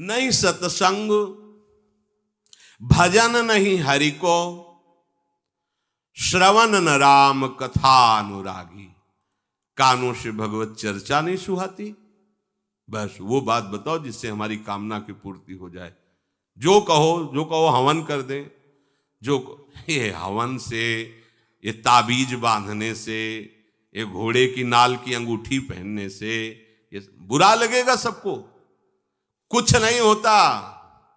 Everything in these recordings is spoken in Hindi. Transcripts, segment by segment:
नहीं सत्संग, भजन नहीं हरि को, श्रवण न राम कथा अनुरागी, कानों से भगवत चर्चा नहीं सुहाती। बस वो बात बताओ जिससे हमारी कामना की पूर्ति हो जाए। जो कहो हवन कर दे। ये हवन से, ये ताबीज बांधने से, ये घोड़े की नाल की अंगूठी पहनने से ये बुरा लगेगा सबको। कुछ नहीं होता,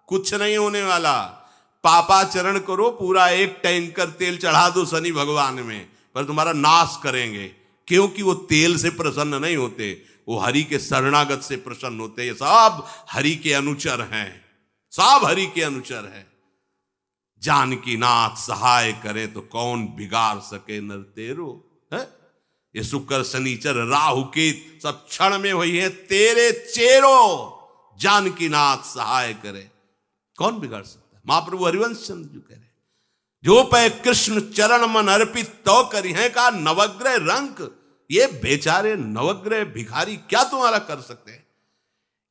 कुछ नहीं होने वाला। पापाचरण करो, पूरा एक टैंकर तेल चढ़ा दो शनि भगवान में, पर तुम्हारा नाश करेंगे। क्योंकि वो तेल से प्रसन्न नहीं होते, वो हरि के शरणागत से प्रसन्न होते। ये सब हरि के अनुचर हैं, सब हरि के अनुचर हैं। जानकी नाथ सहाय करे तो कौन बिगाड़ सके नर तेरो, है? ये शुक्र शनिचर राहु केत सब क्षण में हुई है तेरे चेरो। जानकी नाथ सहाय करे कौन बिगाड़ सकता है। महाप्रभु हरिवंश चंद्र जी कह रहे, जो पे कृष्ण चरण मन अर्पित तो करी है का नवग्रह रंक। ये बेचारे नवग्रह भिखारी क्या तुम्हारा कर सकते हैं।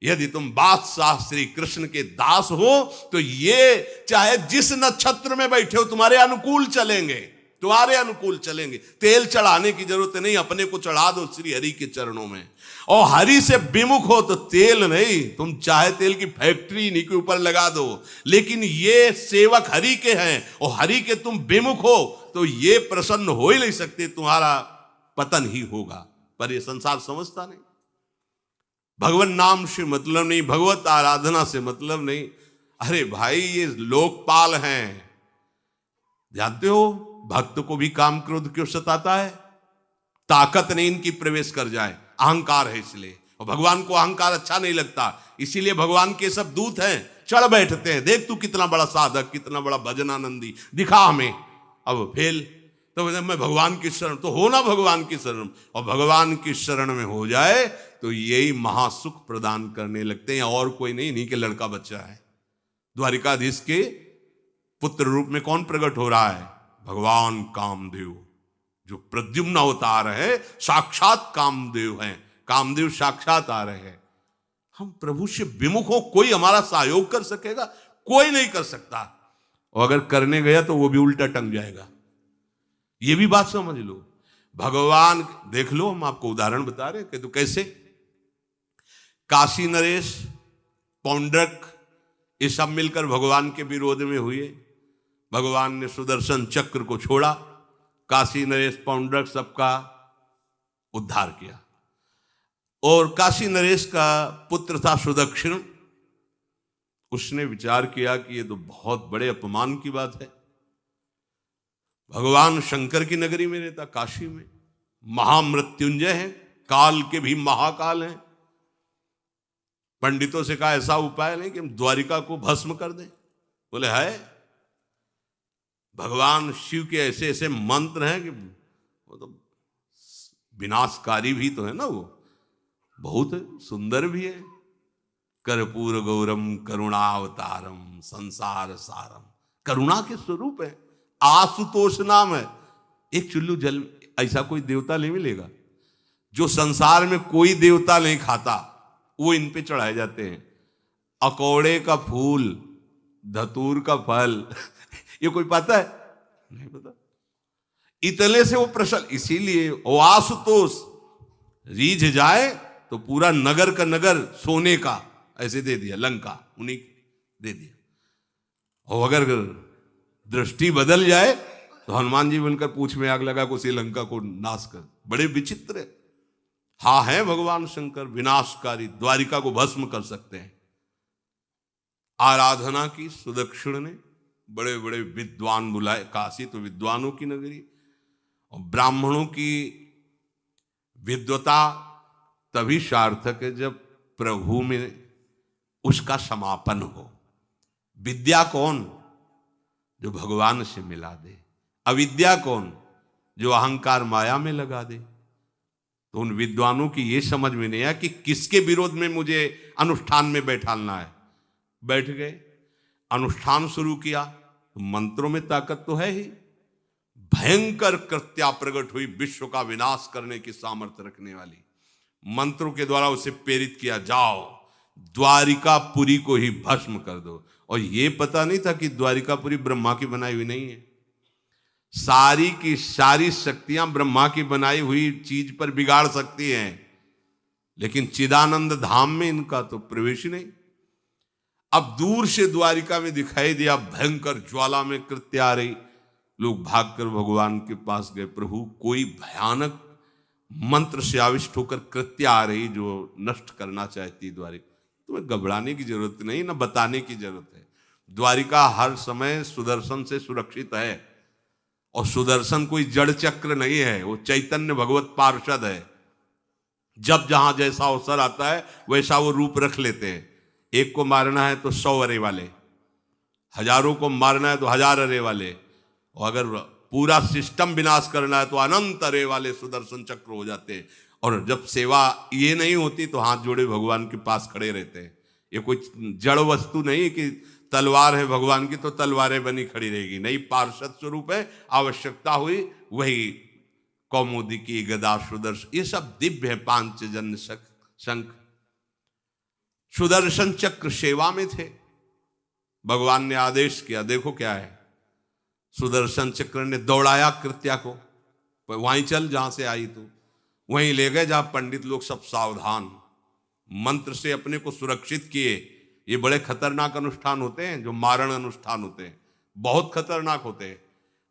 यदि तुम बादशाह श्री कृष्ण के दास हो तो ये चाहे जिस नक्षत्र में बैठे हो तुम्हारे अनुकूल चलेंगे, तुम्हारे अनुकूल चलेंगे। तेल चढ़ाने की जरूरत नहीं, अपने को चढ़ा दो श्री हरि के चरणों में। और हरि से विमुख हो तो तेल नहीं, तुम चाहे तेल की फैक्ट्री इन्हीं के ऊपर लगा दो, लेकिन ये सेवक हरि के हैं और हरि के तुम विमुख हो तो ये प्रसन्न हो ही नहीं सकते, तुम्हारा पतन ही होगा। पर ये संसार समझता नहीं। भगवान नाम से मतलब नहीं, भगवत आराधना से मतलब नहीं। अरे भाई ये लोकपाल हैं, जानते हो भक्त को भी काम क्रोध क्यों सताता है। ताकत नहीं इनकी प्रवेश कर जाए, अहंकार है इसलिए। और भगवान को अहंकार अच्छा नहीं लगता, इसीलिए भगवान के सब दूत हैं चढ़ बैठते हैं। देख तू कितना बड़ा साधक, कितना बड़ा भजनानंदी, दिखा हमें। अब फेल तो मैं भगवान की शरण, तो हो ना भगवान की शरण। और भगवान की शरण में हो जाए तो यही महासुख प्रदान करने लगते हैं, और कोई नहीं, इन्हीं के लड़का बच्चा है। द्वारिकाधीश के पुत्र रूप में कौन प्रकट हो रहा है? भगवान कामदेव, जो प्रद्युम्न अवतार है, साक्षात कामदेव हैं। कामदेव साक्षात आ रहे हैं। हम प्रभु से विमुख हो, कोई हमारा सहयोग कर सकेगा? कोई नहीं कर सकता। और अगर करने गया तो वो भी उल्टा टंग जाएगा। ये भी बात समझ लो। भगवान देख लो, हम आपको उदाहरण बता रहे कि तो कैसे काशी नरेश, पौंड्रक, ये सब मिलकर भगवान के विरोध में हुए। भगवान ने सुदर्शन चक्र को छोड़ा, काशी नरेश पौंड्रक सबका उद्धार किया। और काशी नरेश का पुत्र था सुदक्षिण, उसने विचार किया कि ये तो बहुत बड़े अपमान की बात है। भगवान शंकर की नगरी में रहता, काशी में महामृत्युंजय है, काल के भी महाकाल हैं। पंडितों से कहा ऐसा उपाय नहीं कि हम द्वारिका को भस्म कर दें। बोले है, भगवान शिव के ऐसे ऐसे मंत्र हैं कि वो तो विनाशकारी भी तो है ना, वो बहुत सुंदर भी है। कर्पूर गौरम करुणावतारम संसार सारम, करुणा के स्वरूप है। आशुतोष नाम है। एक चुल्लू जल ऐसा कोई देवता नहीं मिलेगा जो संसार में कोई देवता नहीं खाता, वो इन पे चढ़ाए जाते हैं। अकौड़े का फूल, धतूर का फल ये कोई पता है? नहीं पता। इतने से वो प्रसन्न, इसीलिए वो आशुतोष रीझ जाए तो पूरा नगर का नगर सोने का ऐसे दे दिया, लंका उन्हीं दे दिया। और अगर दृष्टि बदल जाए तो हनुमान जी बनकर पूंछ में आग लगा को उसी लंका को नाश कर। बड़े विचित्र हाँ है भगवान शंकर, विनाशकारी, द्वारिका को भस्म कर सकते हैं। आराधना की सुदक्षिण ने, बड़े बड़े विद्वान बुलाए। काशी तो विद्वानों की नगरी, और ब्राह्मणों की विद्वता तभी सार्थक है जब प्रभु में उसका समापन हो। विद्या कौन? जो भगवान से मिला दे। अविद्या कौन? जो अहंकार माया में लगा दे। तो उन विद्वानों की ये समझ में नहीं आया कि किसके विरोध में मुझे अनुष्ठान में बैठालना है। बैठ गए, अनुष्ठान शुरू किया, तो मंत्रों में ताकत तो है ही। भयंकर कृत्या प्रकट हुई, विश्व का विनाश करने की सामर्थ्य रखने वाली। मंत्रों के द्वारा उसे प्रेरित किया, जाओ द्वारिकापुरी को ही भस्म कर दो। और ये पता नहीं था कि द्वारिकापुरी ब्रह्मा की बनाई हुई नहीं है। सारी की सारी शक्तियां ब्रह्मा की बनाई हुई चीज पर बिगाड़ सकती हैं, लेकिन चिदानंद धाम में इनका तो प्रवेश ही नहीं। अब दूर से द्वारिका में दिखाई दिया, भयंकर ज्वाला में कृत्य आ रही। लोग भागकर भगवान के पास गए, प्रभु कोई भयानक मंत्र से आविष्ट होकर कृत्य आ रही जो नष्ट करना चाहती द्वारिका। तुम्हें घबराने की जरूरत नहीं, ना बताने की जरूरत है। द्वारिका हर समय सुदर्शन से सुरक्षित है, और सुदर्शन कोई जड़ चक्र नहीं है, वो चैतन्य भगवत पार्षद है। जब जहां जैसा अवसर आता है वैसा वो रूप रख लेते हैं। एक को मारना है तो 100 अरे वाले, हजारों को मारना है तो 1000 अरे वाले, और अगर पूरा सिस्टम विनाश करना है तो अनंत अरे वाले सुदर्शन चक्र हो जाते हैं। और जब सेवा ये नहीं होती तो हाथ जोड़े भगवान के पास खड़े रहते हैं। ये कोई जड़ वस्तु नहीं कि तलवार है भगवान की तो तलवारें बनी खड़ी रहेगी, नहीं, पार्षद स्वरूप है। आवश्यकता हुई वही कौमुदी की गदा सुदर्शन, ये सब दिव्य है। पांचजन्य शंख सुदर्शन चक्र सेवा में थे। भगवान ने आदेश किया, देखो क्या है, सुदर्शन चक्र ने दौड़ाया कृत्या को, वहीं चल जहां से आई तू, वहीं ले गए जहां पंडित लोग सब सावधान, मंत्र से अपने को सुरक्षित किए। ये बड़े खतरनाक अनुष्ठान होते हैं, जो मारण अनुष्ठान होते हैं, बहुत खतरनाक होते हैं।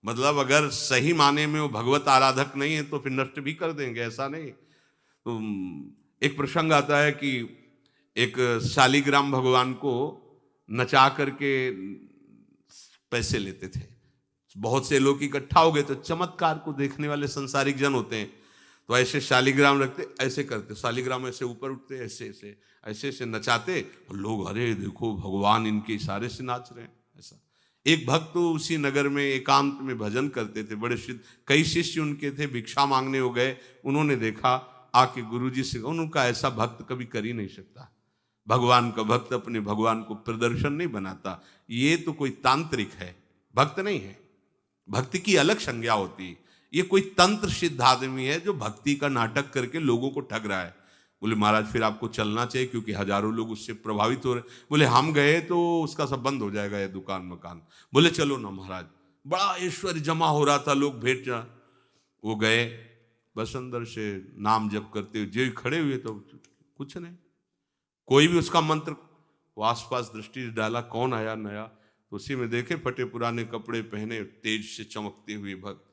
मतलब अगर सही माने में वो भगवत आराधक नहीं है तो फिर नष्ट भी कर देंगे, ऐसा नहीं। तो एक प्रसंग आता है कि एक शालिग्राम भगवान को नचा करके पैसे लेते थे। बहुत से लोग इकट्ठा हो गए, तो चमत्कार को देखने वाले संसारिक जन होते हैं, तो ऐसे शालिग्राम रखते, ऐसे करते, शालिग्राम ऐसे ऊपर उठते, ऐसे ऐसे ऐसे ऐसे नचाते, और लोग अरे देखो भगवान इनके इशारे से नाच रहे हैं। ऐसा एक भक्त तो उसी नगर में एकांत में भजन करते थे, बड़े कई शिष्य उनके थे, भिक्षा मांगने हो गए। उन्होंने देखा, आके गुरुजी से, उनका ऐसा भक्त कभी कर ही नहीं सकता। भगवान का भक्त अपने भगवान को प्रदर्शन नहीं बनाता, ये तो कोई तांत्रिक है, भक्त नहीं है। भक्ति की अलग संज्ञा होती है। ये कोई तंत्र सिद्ध आदमी है जो भक्ति का नाटक करके लोगों को ठग रहा है। बोले महाराज फिर आपको चलना चाहिए, क्योंकि हजारों लोग उससे प्रभावित हो रहे। बोले हम गए तो उसका सब बंद हो जाएगा, ये दुकान मकान। बोले चलो ना महाराज, बड़ा ऐश्वर्य जमा हो रहा था, लोग भेंट जा। वो गए, बस अंदर से नाम जप करते हुए जो खड़े हुए, तो कुछ नहीं, कोई भी उसका मंत्र। वो आसपास दृष्टि डाला, कौन आया नया, तो उसी में देखे फटे पुराने कपड़े पहने, तेज से चमकते हुए भक्त।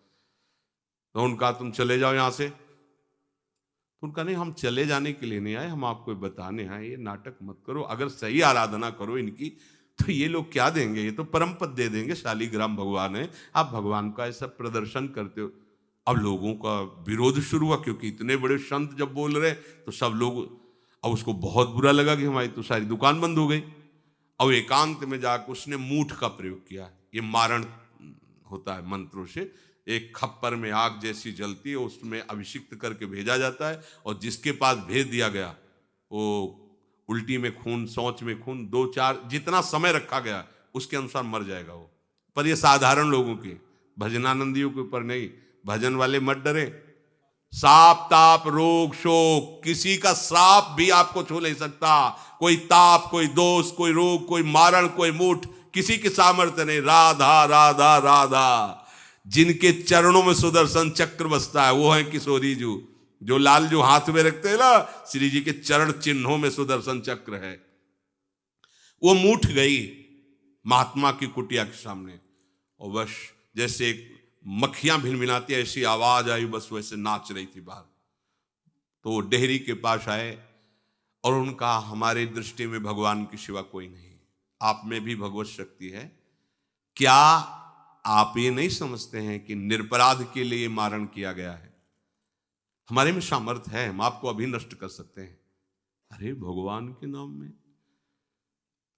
तो उनका तुम चले जाओ यहां से। तो उनका नहीं, हम चले जाने के लिए नहीं आए, हम आपको बताने आए, ये नाटक मत करो। अगर सही आराधना करो इनकी तो ये लोग क्या देंगे, ये तो परम पद दे देंगे, शालिग्राम भगवान है, आप भगवान का ऐसा प्रदर्शन करते हो। अब लोगों का विरोध शुरू हुआ, क्योंकि इतने बड़े संत जब बोल रहे तो सब लोग, अब उसको बहुत बुरा लगा कि हमारी तो सारी दुकान बंद हो गई। अब एकांत में जाकर उसने मूठ का प्रयोग किया। ये मारण होता है मंत्रों से, एक खप्पर में आग जैसी जलती है, उसमें अभिषिक्त करके भेजा जाता है, और जिसके पास भेज दिया गया वो उल्टी में खून, शौच में खून, 2-4 जितना समय रखा गया उसके अनुसार मर जाएगा वो। पर ये साधारण लोगों के, भजनानंदियों के ऊपर नहीं। भजन वाले मत डरे, साप ताप रोग शोक, किसी का श्राप भी आपको छू नहीं सकता। कोई ताप, कोई दोष, कोई रोग, कोई मारण, कोई मूठ, किसी की सामर्थ्य नहीं। राधा राधा राधा। जिनके चरणों में सुदर्शन चक्र बसता है वो है किशोरी जी, जो लाल जो हाथ में रखते हैं ना, श्री जी के चरण चिन्हों में सुदर्शन चक्र है। वो मूठ गई महात्मा की कुटिया के सामने, और बस जैसे मक्खियां भिनभिनाती ऐसी आवाज आई, बस वैसे नाच रही थी बाहर। तो वो डेहरी के पास आए और उनका, हमारे दृष्टि में भगवान की सिवा कोई नहीं, आप में भी भगवत शक्ति है। क्या आप ये नहीं समझते हैं कि निरपराध के लिए मारण किया गया है? हमारे में सामर्थ्य है, हम आपको अभी नष्ट कर सकते हैं। अरे भगवान के नाम में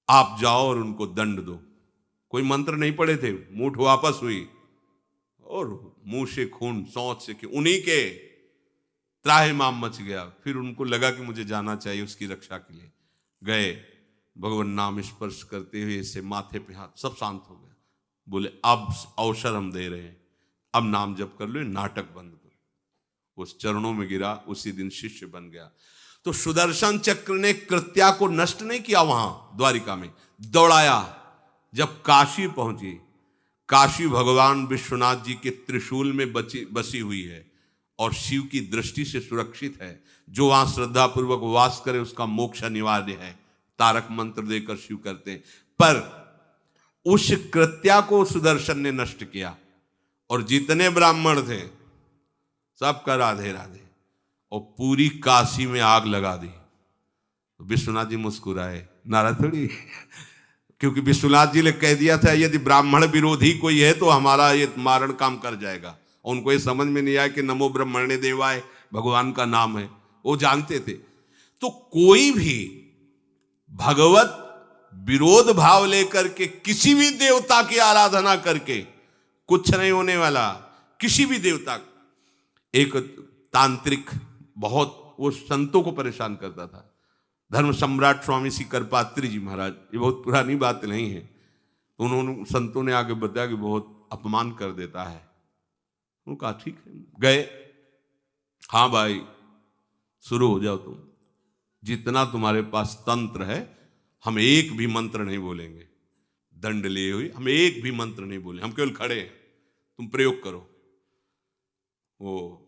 आप जाओ और उनको दंड दो। कोई मंत्र नहीं पड़े थे, मूठ वापस हुई, और मुंह से खून, शौच से उन्हीं के त्राहिमाम मच गया। फिर उनको लगा कि मुझे जाना चाहिए उसकी रक्षा के लिए। गए, भगवान नाम स्पर्श करते हुए इसे माथे पे हाथ, सब शांत हो गया। बोले अब अवसर हम दे रहे हैं, अब नाम जप कर लो, नाटक बंद करो। उस चरणों में गिरा, उसी दिन शिष्य बन गया। तो सुदर्शन चक्र ने कृत्या को नष्ट नहीं किया वहां द्वारिका में, दौड़ाया। जब काशी पहुंची, काशी भगवान विश्वनाथ जी के त्रिशूल में बसी हुई है और शिव की दृष्टि से सुरक्षित है। जो वहां श्रद्धापूर्वक वास करे उसका मोक्ष अनिवार्य है, तारक मंत्र देकर शिव करते हैं। पर उस कृत्या को सुदर्शन ने नष्ट किया और जितने ब्राह्मण थे सबका राधे राधे, और पूरी काशी में आग लगा दी। तो विश्वनाथ जी मुस्कुराए, नाराज थोड़ी, क्योंकि विश्वनाथ जी ने कह दिया था यदि ब्राह्मण विरोधी कोई है तो हमारा ये मारण काम कर जाएगा। और उनको ये समझ में नहीं आया कि नमो ब्रह्मण्य देवाय भगवान का नाम है, वो जानते थे। तो कोई भी भगवत विरोध भाव लेकर के किसी भी देवता की आराधना करके कुछ नहीं होने वाला। किसी भी देवता, एक तांत्रिक बहुत वो संतों को परेशान करता था, धर्म सम्राट स्वामी श्री करपात्री जी महाराज, ये बहुत पुरानी बात नहीं है। उन्होंने संतों ने आगे बताया कि बहुत अपमान कर देता है। उन्होंने कहा ठीक है, गए, हाँ भाई शुरू हो जाओ तुम, जितना तुम्हारे पास तंत्र है हम एक भी मंत्र नहीं बोलेंगे, दंड लिए हुए हम एक भी मंत्र नहीं बोले, हम केवल खड़े हैं, तुम प्रयोग करो। वो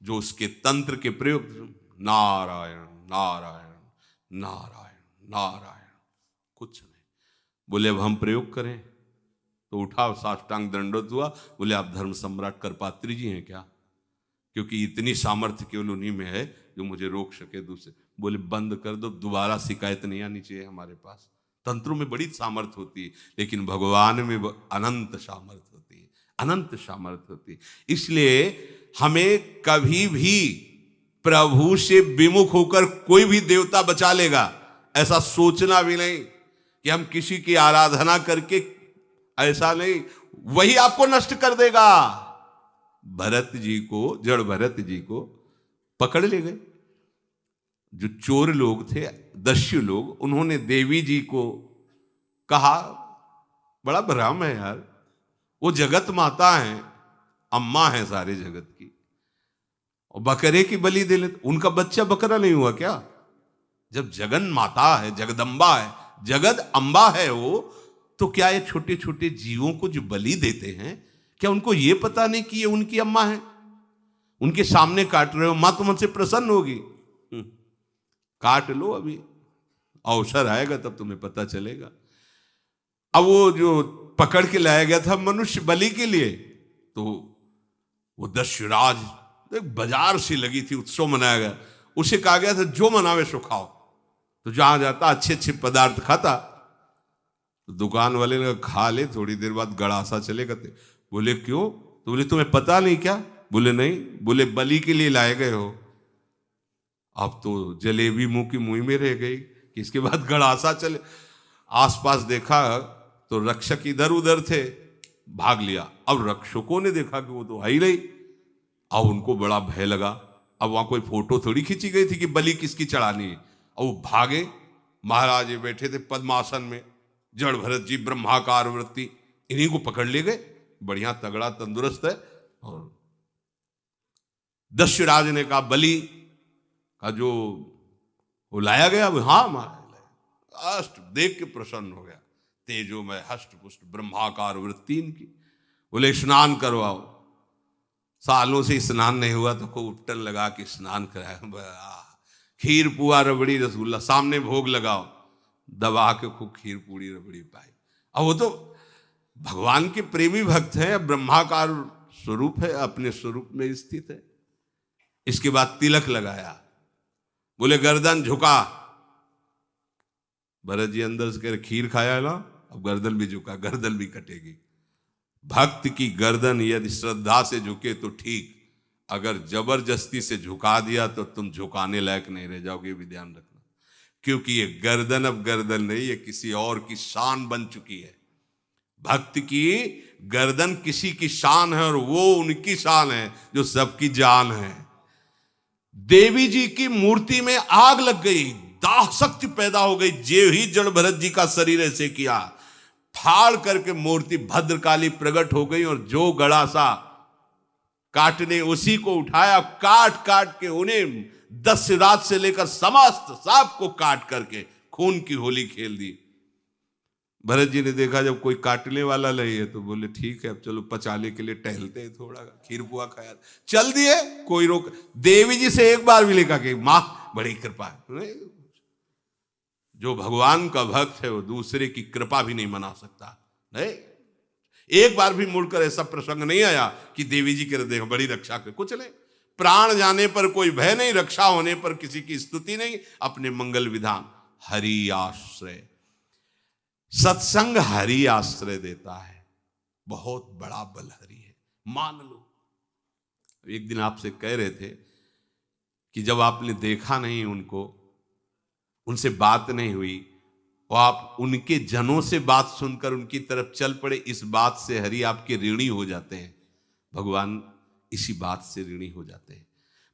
जो उसके तंत्र के प्रयोग, नारायण नारायण नारायण नारायण, कुछ नहीं बोले। अब हम प्रयोग करें तो उठा, साष्टांग दंडोत हुआ, बोले आप धर्म सम्राट करपात्री जी हैं क्या? क्योंकि इतनी सामर्थ्य केवल उन्हीं में है जो मुझे रोक सके। दूसरे बोले बंद कर दो, दोबारा शिकायत नहीं आनी चाहिए हमारे पास। तंत्रों में बड़ी सामर्थ्य होती है, लेकिन भगवान में अनंत सामर्थ्य होती है, अनंत सामर्थ्य होती है। इसलिए हमें कभी भी प्रभु से विमुख होकर कोई भी देवता बचा लेगा ऐसा सोचना भी नहीं कि हम किसी की आराधना करके, ऐसा नहीं, वही आपको नष्ट कर देगा। भरत जी को, जड़ भरत जी को पकड़ ले गए जो चोर लोग थे, दस्यु लोग। उन्होंने देवी जी को कहा, बड़ा भ्रम है यार, वो जगत माता है, अम्मा है सारे जगत की, और बकरे की बलि दे लेते। उनका बच्चा बकरा नहीं हुआ क्या? जब जगन माता है, जगदम्बा है, जगद अम्बा है वो, तो क्या ये छोटे छोटे जीवों को जो बलि देते हैं, क्या उनको ये पता नहीं कि ये उनकी अम्मा है? उनके सामने काट रहे हो, मां तो मुझसे प्रसन्न होगी। काट लो, अभी अवसर आएगा तब तुम्हें पता चलेगा। अब वो जो पकड़ के लाया गया था मनुष्य बलि के लिए, तो वो दस्युराज, एक बाजार सी लगी थी, उत्सव मनाया गया, उसे कहा गया था जो मनावे सो खाओ। तो जहां जाता अच्छे अच्छे पदार्थ खाता। तो दुकान वाले ने खा ले, थोड़ी देर बाद गड़ासा चले गए। बोले क्यों? तो बोले तुम्हें पता नहीं क्या? बोले नहीं। बोले बलि के लिए लाए गए हो। अब तो जलेबी मुंह की मुंह में रह गई कि इसके बाद गड़ासा चले। आसपास देखा तो रक्षक इधर उधर थे, भाग लिया। अब रक्षकों ने देखा कि वो तो है ही नहीं। अब उनको बड़ा भय लगा। अब वहां कोई फोटो थोड़ी खींची गई थी कि बलि किसकी चढ़ानी है। अब वो भागे। महाराज बैठे थे पद्मासन में, जड़ भरत जी ब्रह्माकार वृत्ति, इन्हीं को पकड़ ले गए। बढ़िया तगड़ा तंदुरुस्त है। और दस्युराज ने कहा बलि का जो वो लाया गया, हाँ महाराज, अष्ट देख के प्रसन्न हो गया। तेजो में हष्ट पुष्ट ब्रह्माकार वृत्ति इनकी। बोले स्नान करवाओ। सालों से स्नान नहीं हुआ तो को उपटन लगा के स्नान कराया। खीर पुआ रबड़ी रसगुल्ला सामने भोग लगाओ, दबा के खूब खीर पूरी रबड़ी पाई। अब वो तो भगवान के प्रेमी भक्त है, ब्रह्माकार स्वरूप है, अपने स्वरूप में स्थित है। इसके बाद तिलक लगाया। बोले गर्दन झुका। भरत जी अंदर से कह रहे खीर खाया ना, अब गर्दन भी झुका, गर्दन भी कटेगी। भक्त की गर्दन यदि श्रद्धा से झुके तो ठीक, अगर जबरदस्ती से झुका दिया तो तुम झुकाने लायक नहीं रह जाओगे, भी ध्यान रखना। क्योंकि ये गर्दन अब गर्दन नहीं, ये किसी और की शान बन चुकी है। भक्त की गर्दन किसी की शान है और वो उनकी शान है जो सबकी जान है। देवी जी की मूर्ति में आग लग गई, दाह शक्ति पैदा हो गई। जे ही जड़ भरत जी का शरीर ऐसे किया, फाड़ करके मूर्ति भद्रकाली प्रकट हो गई। और जो गड़ासा काटने उसी को उठाया, काट काट के उन्हें दस्युराज से लेकर समस्त सांप को काट करके खून की होली खेल दी। भरत जी ने देखा जब कोई काटने वाला नहीं है तो बोले ठीक है अब चलो पचाने के लिए टहलते हैं, थोड़ा खीर पुआ खाया, चल दिए, कोई रोक। देवी जी से एक बार भी लिखा कि मां बड़ी कृपा है। जो भगवान का भक्त है वो दूसरे की कृपा भी नहीं मना सकता। नहीं, एक बार भी मुड़कर ऐसा प्रसंग नहीं आया कि देवी जी के देख बड़ी रक्षा कर, कुछ नहीं। प्राण जाने पर कोई भय नहीं, रक्षा होने पर किसी की स्तुति नहीं, अपने मंगल विधान। हरि आश्रय, सत्संग हरि आश्रय देता है, बहुत बड़ा बल हरि है, मान लो। एक दिन आपसे कह रहे थे कि जब आपने देखा नहीं उनको, उनसे बात नहीं हुई और आप उनके जनों से बात सुनकर उनकी तरफ चल पड़े, इस बात से हरि आपके ऋणी हो जाते हैं। भगवान इसी बात से ऋणी हो जाते हैं।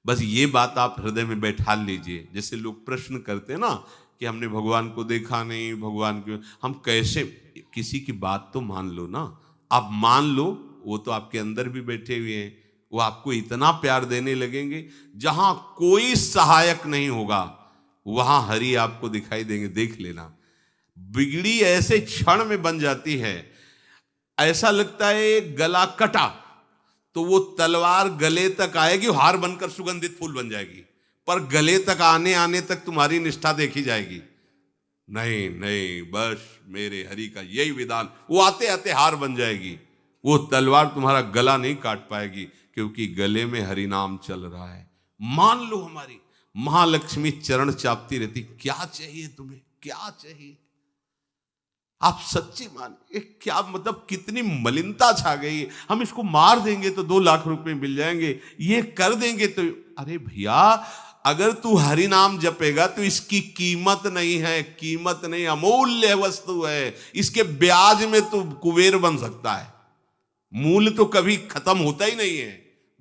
बस ये बात आप हृदय में बैठा लीजिए। जैसे लोग प्रश्न करते हैं ना कि हमने भगवान को देखा नहीं, भगवान को हम कैसे, किसी की बात तो मान लो ना। आप मान लो, वो तो आपके अंदर भी बैठे हुए हैं, वो आपको इतना प्यार देने लगेंगे। जहां कोई सहायक नहीं होगा वहां हरि आपको दिखाई देंगे, देख लेना। बिगड़ी ऐसे क्षण में बन जाती है, ऐसा लगता है गला कटा तो वो तलवार गले तक आएगी, हार बनकर सुगंधित फूल बन जाएगी, पर गले तक आने आने तक तुम्हारी निष्ठा देखी जाएगी। नहीं नहीं, बस मेरे हरि का यही विधान, वो आते आते हार बन जाएगी, वो तलवार तुम्हारा गला नहीं काट पाएगी, क्योंकि गले में हरि नाम चल रहा है। मान लो हमारी महालक्ष्मी चरण चापती रहती, क्या चाहिए तुम्हें, क्या चाहिए। आप सच्ची मानिए, क्या मतलब कितनी मलिनता छा गई है। हम इसको मार देंगे तो 2 लाख रुपए मिल जाएंगे, ये कर देंगे तो, अरे भैया अगर तू हरि नाम जपेगा तो इसकी कीमत नहीं है, कीमत नहीं, अमूल्य वस्तु है। इसके ब्याज में तू कुबेर बन सकता है, मूल तो कभी खत्म होता ही नहीं है,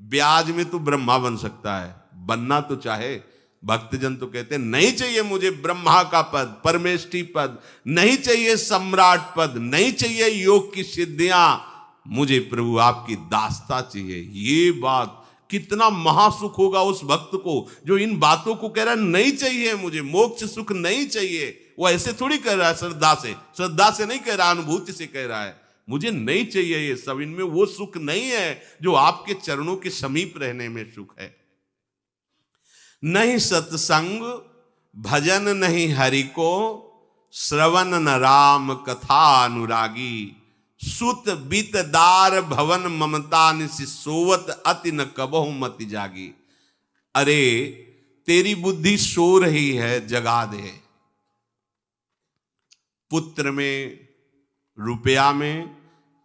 ब्याज में तू ब्रह्मा बन सकता है। बनना तो चाहे, भक्तजन तो कहते हैं नहीं चाहिए मुझे ब्रह्मा का पद, परमेष्ठी पद, नहीं चाहिए सम्राट पद, नहीं चाहिए योग की सिद्धियां, मुझे प्रभु आपकी दास्ता चाहिए। ये बात कितना महासुख होगा उस भक्त को जो इन बातों को कह रहा है, नहीं चाहिए मुझे मोक्ष सुख नहीं चाहिए। वो ऐसे थोड़ी कह रहा है, श्रद्धा से नहीं कह रहा, अनुभूति से कह रहा है, मुझे नहीं चाहिए ये सब, इनमें वो सुख नहीं है जो आपके चरणों के समीप रहने में सुख है। नहीं सत्संग भजन नहीं हरि को, श्रवण न राम कथा अनुरागी, सुत बीत दार भवन ममता निसि सोवत अति न कबहु मति जागी। अरे तेरी बुद्धि सो रही है, जगा दे। पुत्र में, रुपया में,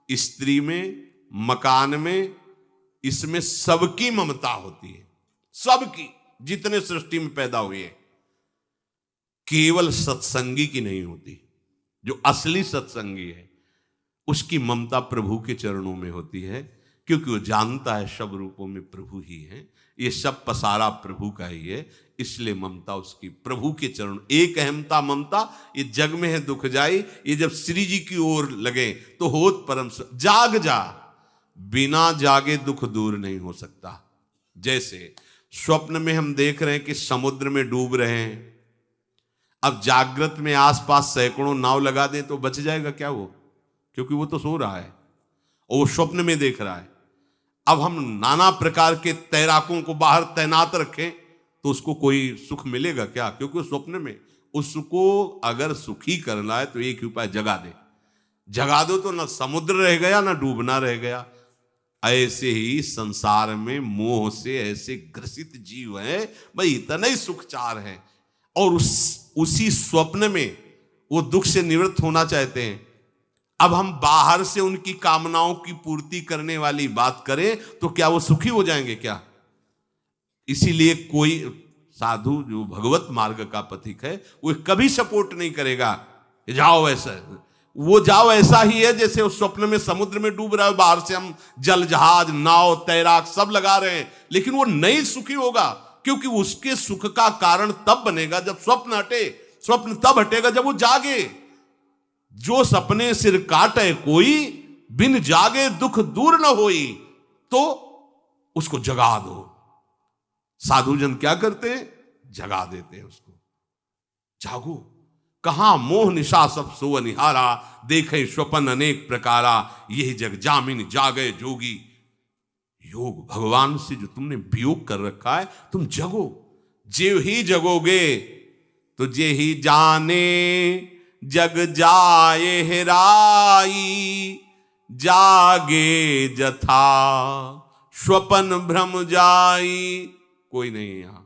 स्त्री में, मकान में, इसमें सबकी ममता होती है, सबकी, जितने सृष्टि में पैदा हुए, केवल सत्संगी की नहीं होती। जो असली सत्संगी है उसकी ममता प्रभु के चरणों में होती है, क्योंकि वो जानता है सब रूपों में प्रभु ही है, ये सब पसारा प्रभु का ही है, इसलिए ममता उसकी प्रभु के चरण। एक अहमता ममता ये जग में है दुख जाई, ये जब श्री जी की ओर लगे तो होत परम। जाग जा, बिना जागे दुख दूर नहीं हो सकता। जैसे स्वप्न में हम देख रहे हैं कि समुद्र में डूब रहे हैं, अब जागृत में आसपास सैकड़ों नाव लगा दें तो बच जाएगा क्या वो, क्योंकि वो तो सो रहा है और वो स्वप्न में देख रहा है। अब हम नाना प्रकार के तैराकों को बाहर तैनात रखें तो उसको कोई सुख मिलेगा क्या, क्योंकि स्वप्न में। उसको अगर सुखी करना है तो एक ही उपाय, जगा दे। जगा दो तो ना समुद्र रह गया ना डूबना रह गया। ऐसे ही संसार में मोह से ऐसे ग्रसित जीव हैं, भाई इतना ही सुखचार है, और उसी स्वप्न में वो दुख से निवृत्त होना चाहते हैं। अब हम बाहर से उनकी कामनाओं की पूर्ति करने वाली बात करें तो क्या वो सुखी हो जाएंगे क्या? इसीलिए कोई साधु जो भगवत मार्ग का पथिक है वो कभी सपोर्ट नहीं करेगा जाओ ऐसा, वो जाओ ऐसा ही है जैसे उस स्वप्न में समुद्र में डूब रहा है, बाहर से हम जल जहाज नाव तैराक सब लगा रहे हैं, लेकिन वो नहीं सुखी होगा, क्योंकि उसके सुख का कारण तब बनेगा जब स्वप्न हटे। स्वप्न तब हटेगा जब वो जागे। जो सपने सिर काटे कोई, बिन जागे दुख दूर न होई, तो उसको जगा दो। साधुजन क्या करते हैं? जगा देते हैं उसको। जागो, कहां मोह निशा सब सो निहारा, देखे स्वपन अनेक प्रकारा, यही जग जामिन जागे जोगी। योग भगवान से जो तुमने वियोग कर रखा है, तुम जगो। जे ही जगोगे तो जे ही जाने जग जाए हेराई, जागे जथा स्वपन भ्रम जाई। कोई नहीं यहां।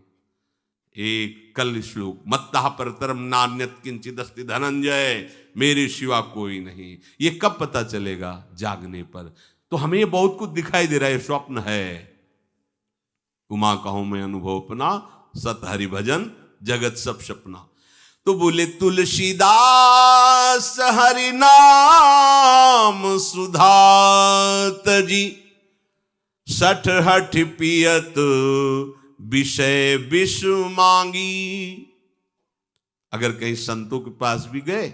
एक कल श्लोक, मत्तः परतरम नान्यत किंचित अस्ति धनंजय, मेरे सिवा कोई नहीं। ये कब पता चलेगा? जागने पर। तो हमें ये बहुत कुछ दिखाई दे रहा है, स्वप्न है। उमा कहूं मैं अनुभव अपना, सत हरि भजन जगत सब सपना। तो बोले तुलसीदास हरि नाम सुधा तजी, सठ हठ पियत विषय विष मांगी। अगर कहीं संतों के पास भी गए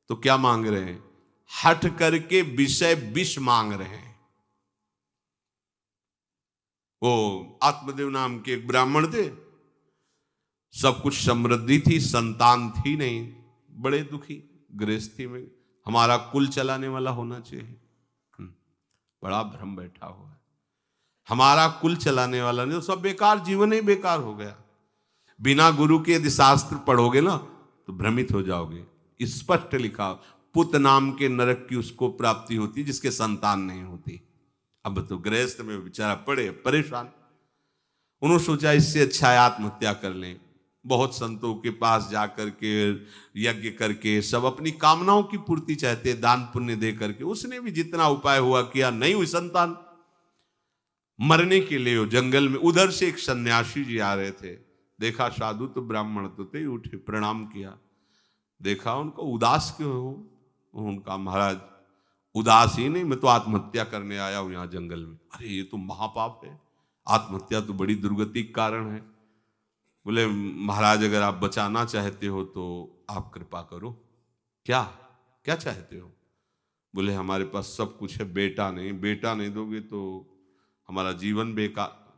तो क्या मांग रहे हैं? हठ करके विषय विष मांग रहे हैं। वो आत्मदेव नाम के एक ब्राह्मण थे, सब कुछ समृद्धि थी, संतान थी नहीं, बड़े दुखी गृहस्थी में। हमारा कुल चलाने वाला होना चाहिए। बड़ा भ्रम बैठा हुआ है, हमारा कुल चलाने वाला नहीं, तो सब बेकार, जीवन ही बेकार हो गया। बिना गुरु के यदि शास्त्र पढ़ोगे ना तो भ्रमित हो जाओगे। स्पष्ट लिखा, पुत नाम के नरक की उसको प्राप्ति होती जिसके संतान नहीं होती। अब तो गृहस्थ में बेचारा पड़े परेशान। उन्होंने सोचा इससे अच्छा है आत्महत्या कर लें। बहुत संतों के पास जाकर के यज्ञ करके सब अपनी कामनाओं की पूर्ति चाहते, दान पुण्य दे करके। उसने भी जितना उपाय हुआ किया, नहीं हुई संतान। मरने के लिए जंगल में, उधर से एक सन्यासी जी आ रहे थे, देखा साधु तो ब्राह्मण तो थे, उठे प्रणाम किया, देखा उनको उदास क्यों हो? उनका महाराज उदास ही नहीं, मैं तो आत्महत्या करने आया हूं यहाँ जंगल में। अरे ये तो महापाप है, आत्महत्या तो बड़ी दुर्गति का कारण है। बोले महाराज अगर आप बचाना चाहते हो तो आप कृपा करो। क्या क्या चाहते हो? बोले हमारे पास सब कुछ है, बेटा नहीं दोगे तो हमारा जीवन बेकार।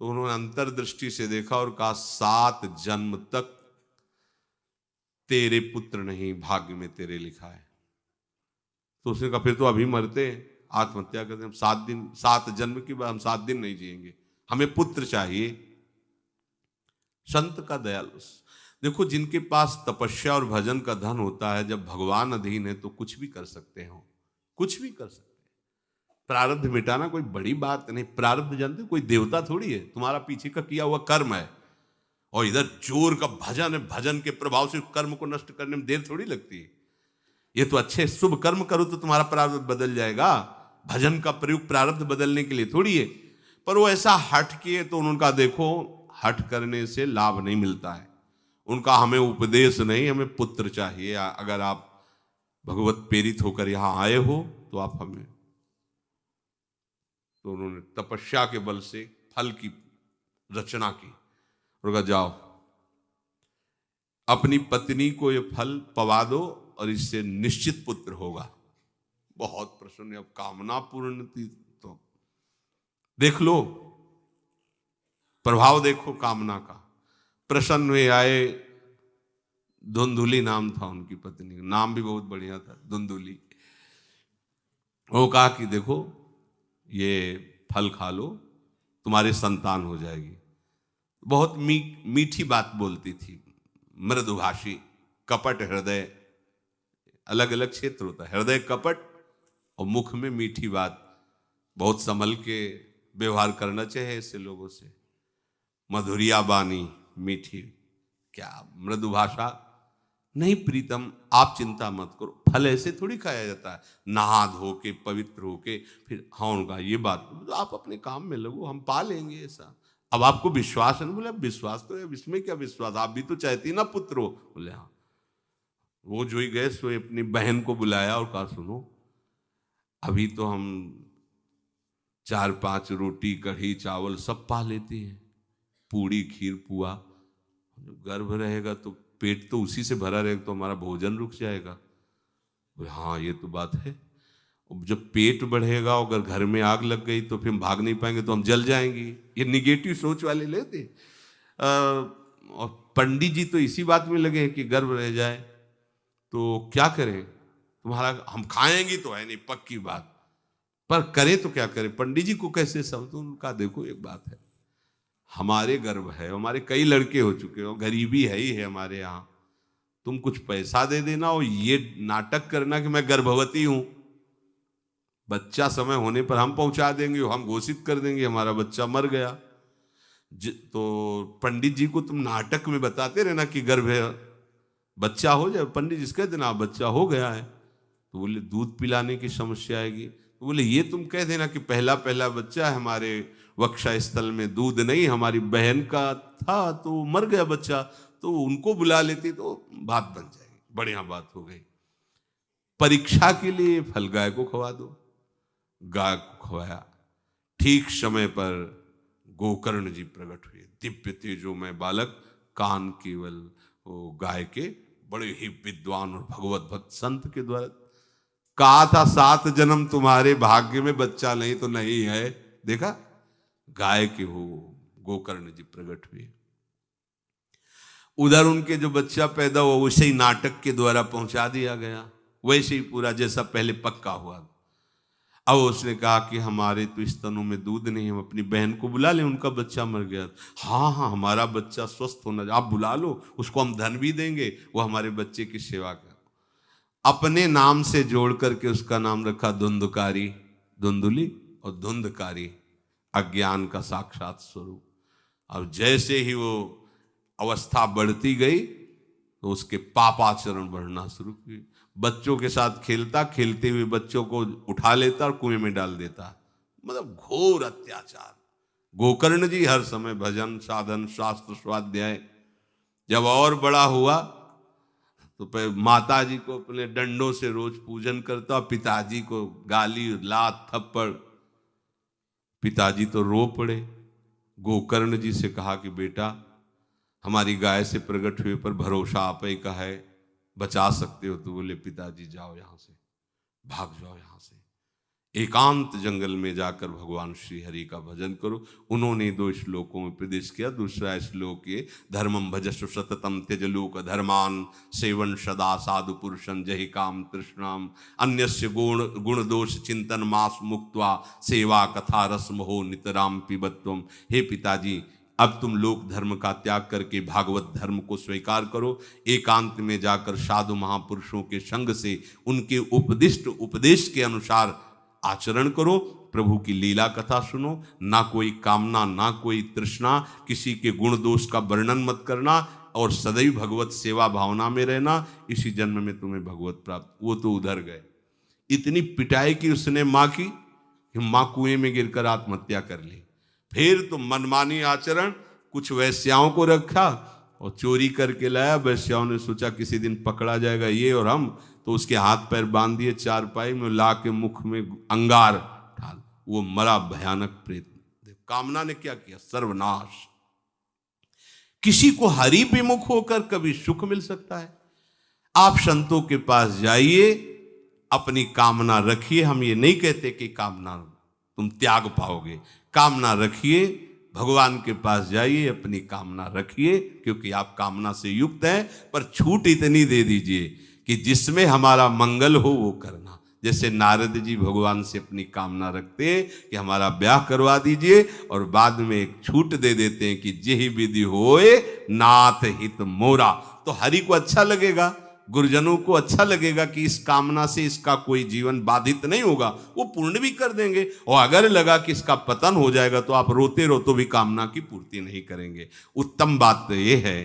तो उन्होंने अंतर्दृष्टि से देखा और कहा 7 जन्म तक तेरे पुत्र नहीं भाग्य में तेरे लिखा है। तो उसने कहा फिर तो अभी मरते, आत्महत्या करते, हम 7 जन्म की बात, हम 7 दिन नहीं जिएंगे, हमें पुत्र चाहिए। संत का दयालु। देखो जिनके पास तपस्या और भजन का धन होता है, जब भगवान अधीन है तो कुछ भी कर सकते हो, कुछ भी कर सकते हैं। प्रारब्ध मिटाना कोई बड़ी बात नहीं। प्रारब्ध जानते, कोई देवता थोड़ी है, तुम्हारा पीछे का किया हुआ कर्म है। और इधर जोर का भजन है, भजन के प्रभाव से कर्म को नष्ट करने में देर थोड़ी लगती है। ये तो अच्छे शुभ कर्म करो तो तुम्हारा प्रारब्ध बदल जाएगा। भजन का प्रयोग प्रारब्ध बदलने के लिए थोड़ी है। पर वो ऐसा हट किए तो उनका देखो, हट करने से लाभ नहीं मिलता है। उनका हमें उपदेश नहीं, हमें पुत्र चाहिए। अगर आप भगवत प्रेरित होकर यहां आए हो तो आप हमें। तो उन्होंने तपस्या के बल से फल की रचना की और कहा जाओ अपनी पत्नी को ये फल पवा दो और इससे निश्चित पुत्र होगा। बहुत प्रसन्न, अब कामना पूर्ण थी तो देख लो, प्रभाव देखो कामना का। प्रसन्न हुए आए। धुंधुली नाम था उनकी पत्नी का, नाम भी बहुत बढ़िया था, धुंधुली। वो कहा कि देखो ये फल खा लो, तुम्हारी संतान हो जाएगी। बहुत मीठी बात बोलती थी, मृदुभाषी, कपट हृदय। अलग अलग क्षेत्र होता है, हृदय कपट और मुख में मीठी बात। बहुत संभल के व्यवहार करना चाहिए ऐसे लोगों से। मधुरिया बानी मीठी, क्या मृदु भाषा। नहीं प्रीतम, आप चिंता मत करो, फल ऐसे थोड़ी खाया जाता है, नहा धो के पवित्र होके फिर। हाँ उनका ये बात, तो आप अपने काम में लगो, हम पा लेंगे ऐसा। अब आपको विश्वास है ना? बोले विश्वास तो है, इसमें क्या विश्वास, आप भी तो चाहती ना पुत्र हो। बोले हाँ। वो जो ही गए सो अपनी बहन को बुलाया और कहा सुनो, अभी तो हम 4-5 रोटी कढ़ी चावल सब पा लेते हैं, पूड़ी खीर पुआ। जब गर्भ रहेगा तो पेट तो उसी से भरा रहेगा, तो हमारा भोजन रुक जाएगा। हाँ ये तो बात है। जब पेट बढ़ेगा, अगर घर में आग लग गई तो फिर हम भाग नहीं पाएंगे, तो हम जल जाएंगे। ये निगेटिव सोच वाले लेते। और पंडित जी तो इसी बात में लगे हैं कि गर्भ रह जाए तो क्या करें, तुम्हारा हम खाएंगे तो है नहीं पक्की बात, पर करें तो क्या करें। पंडित जी को कैसे समझो, उनका देखो एक बात है, हमारे गर्भ है, हमारे कई लड़के हो चुके हो, गरीबी है ही है हमारे यहाँ, तुम कुछ पैसा दे देना और ये नाटक करना कि मैं गर्भवती हूं, बच्चा समय होने पर हम पहुंचा देंगे, हम घोषित कर देंगे हमारा बच्चा मर गया। तो पंडित जी को तुम नाटक में बताते रहना कि गर्भ है, बच्चा हो जाए, पंडित जी कह देना बच्चा हो गया है, तो बोले दूध पिलाने की समस्या आएगी, तो बोले ये तुम कह देना कि पहला पहला बच्चा है, हमारे वक्षा स्थल में दूध नहीं, हमारी बहन का था तो मर गया बच्चा, तो उनको बुला लेती तो बात बन जाएगी, बढ़िया बात हो गई। परीक्षा के लिए फल गाय को खवा दो, गाय को खवाया, ठीक समय पर गोकर्ण जी प्रकट हुए, दिव्य तेजोमय बालक, कान केवल वो गाय के, बड़े ही विद्वान और भगवत भक्त संत के द्वारा कहा था 7 जन्म तुम्हारे भाग्य में, बच्चा नहीं तो नहीं है, देखा गाय के हो गोकर्ण जी प्रकट हुए। उधर उनके जो बच्चा पैदा हुआ वैसे ही नाटक के द्वारा पहुंचा दिया गया, वैसे ही पूरा जैसा पहले पक्का हुआ। अब उसने कहा कि हमारे तो स्तनों में दूध नहीं, हम अपनी बहन को बुला लें, उनका बच्चा मर गया। हाँ हाँ हमारा बच्चा स्वस्थ होना, आप बुला लो, उसको हम धन भी देंगे, वो हमारे बच्चे की सेवा कर। अपने नाम से जोड़ करके उसका नाम रखा धुंधकारी, धुंधुली और धुंधकारी, अज्ञान का साक्षात स्वरूप। अब जैसे ही वो अवस्था बढ़ती गई तो उसके पापाचरण बढ़ना शुरू हुई, बच्चों के साथ खेलता, खेलते हुए बच्चों को उठा लेता और कुएं में डाल देता, मतलब घोर अत्याचार। गोकर्ण जी हर समय भजन साधन शास्त्र स्वाध्याय, जब और बड़ा हुआ तो माता जी को अपने डंडों से रोज पूजन करता, पिताजी को गाली लात थप्पड़, पिताजी तो रो पड़े। गोकर्ण जी से कहा कि बेटा हमारी गाय से प्रकट हुए पर भरोसा आप ही का है, बचा सकते हो, तो बोले पिताजी जाओ यहां से, भाग जाओ यहां से, एकांत जंगल में जाकर भगवान श्री हरि का भजन करो। उन्होंने 2 श्लोकों में प्रदेश किया। दूसरा श्लोक ये, धर्मम भजस्व सततम त्यज लोक धर्मान, सेवन सदा साधु पुरुषं जहि काम तृष्णाम, अन्यस्य गुण दोष चिंतन मास मुक्त्वा, सेवा कथा रसम हो नितराम पिबत्वम। हे पिताजी अब तुम लोक धर्म का त्याग करके भागवत धर्म को स्वीकार करो, एकांत में जाकर साधु महापुरुषों के संग से उनके उपदिष्ट उपदेश के अनुसार आचरण करो, प्रभु की लीला कथा सुनो, ना कोई कामना ना कोई तृष्णा, किसी के गुण दोष का वर्णन मत करना और सदैव भगवत सेवा भावना में रहना, इसी जन्म में तुम्हें भगवत प्राप्त। वो तो उधर गए, इतनी पिटाई की उसने माँ की कि माँ कुएं में गिरकर आत्महत्या कर ली। फिर तो मनमानी आचरण, कुछ वैश्याओं को रखा और चोरी करके लाया। वैश्याओं ने सोचा किसी दिन पकड़ा जाएगा ये और हम, तो उसके हाथ पैर बांध दिए चारपाई में, ला के मुख में अंगार ढाल, वो मरा भयानक प्रेत। कामना ने क्या किया, सर्वनाश। किसी को हरि विमुख होकर कभी सुख मिल सकता है? आप संतों के पास जाइए, अपनी कामना रखिए। हम ये नहीं कहते कि कामना तुम त्याग पाओगे, कामना रखिए, भगवान के पास जाइए, अपनी कामना रखिए, क्योंकि आप कामना से युक्त हैं। पर छूट इतनी दे दीजिए कि जिसमें हमारा मंगल हो वो करना। जैसे नारद जी भगवान से अपनी कामना रखते हैं कि हमारा ब्याह करवा दीजिए, और बाद में एक छूट दे देते हैं कि जेहि विधि होए नाथ हित मोरा। तो हरि को अच्छा लगेगा, गुरुजनों को अच्छा लगेगा कि इस कामना से इसका कोई जीवन बाधित नहीं होगा, वो पूर्ण भी कर देंगे। और अगर लगा कि इसका पतन हो जाएगा तो आप रोते रोते भी कामना की पूर्ति नहीं करेंगे। उत्तम बात तो ये है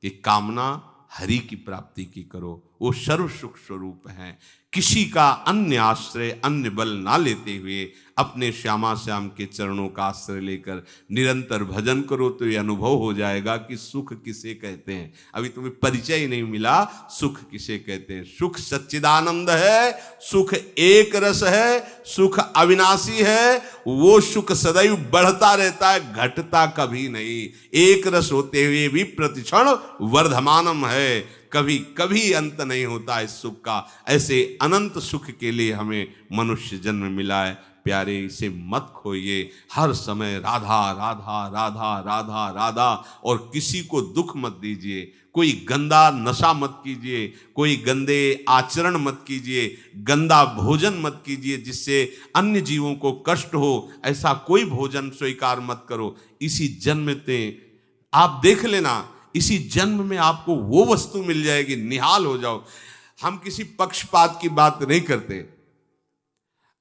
कि कामना हरि की प्राप्ति की करो, वो सर्व सुख स्वरूप हैं। किसी का अन्य आश्रय अन्य बल ना लेते हुए अपने श्यामा श्याम के चरणों का आश्रय लेकर निरंतर भजन करो, तो ये अनुभव हो जाएगा कि सुख किसे कहते हैं। अभी तुम्हें परिचय ही नहीं मिला, सुख किसे कहते हैं। सुख सच्चिदानंद है, सुख एक रस है, सुख अविनाशी है। वो सुख सदैव बढ़ता रहता है, घटता कभी नहीं। एक रस होते हुए भी प्रतिक्षण वर्धमानम है, कभी कभी अंत नहीं होता इस सुख का। ऐसे अनंत सुख के लिए हमें मनुष्य जन्म मिला है। प्यारे इसे मत खोइए, हर समय राधा राधा राधा राधा राधा, और किसी को दुख मत दीजिए, कोई गंदा नशा मत कीजिए, कोई गंदे आचरण मत कीजिए, गंदा भोजन मत कीजिए जिससे अन्य जीवों को कष्ट हो, ऐसा कोई भोजन स्वीकार मत करो। इसी जन्म में आप देख लेना, इसी जन्म में आपको वो वस्तु मिल जाएगी, निहाल हो जाओ। हम किसी पक्षपात की बात नहीं करते।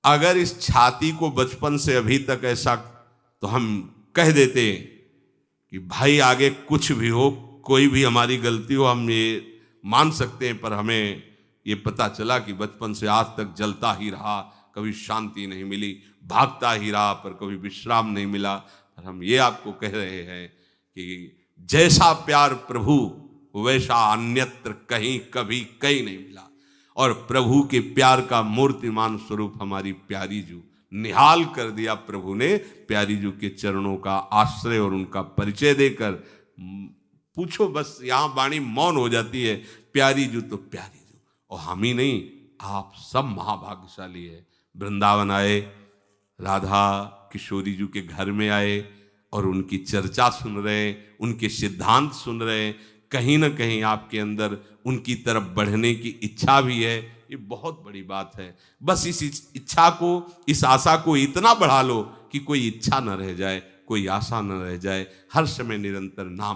अगर इस छाती को बचपन से अभी तक ऐसा, तो हम कह देते कि भाई आगे कुछ भी हो, कोई भी हमारी गलती हो, हम ये मान सकते हैं, पर हमें ये पता चला कि बचपन से आज तक जलता ही रहा, कभी शांति नहीं मिली, भागता ही रहा पर कभी विश्राम नहीं मिला। पर हम ये आपको कह रहे हैं कि जैसा प्यार प्रभु वैसा अन्यत्र कहीं कभी कहीं नहीं मिला, और प्रभु के प्यार का मूर्तिमान स्वरूप हमारी प्यारी जू निहाल कर दिया प्रभु ने। प्यारी जू के चरणों का आश्रय और उनका परिचय देकर पूछो बस, यहाँ वाणी मौन हो जाती है। प्यारी जू तो प्यारी जू, और हम ही नहीं, आप सब महाभाग्यशाली है। वृंदावन आए, राधा किशोरी जू के घर में आए और उनकी चर्चा सुन रहे हैं, उनके सिद्धांत सुन रहे हैं। कहीं ना कहीं आपके अंदर उनकी तरफ बढ़ने की इच्छा भी है, ये बहुत बड़ी बात है। बस इस इच्छा को, इस आशा को इतना बढ़ा लो कि कोई इच्छा न रह जाए, कोई आशा न रह जाए, हर समय निरंतर नाम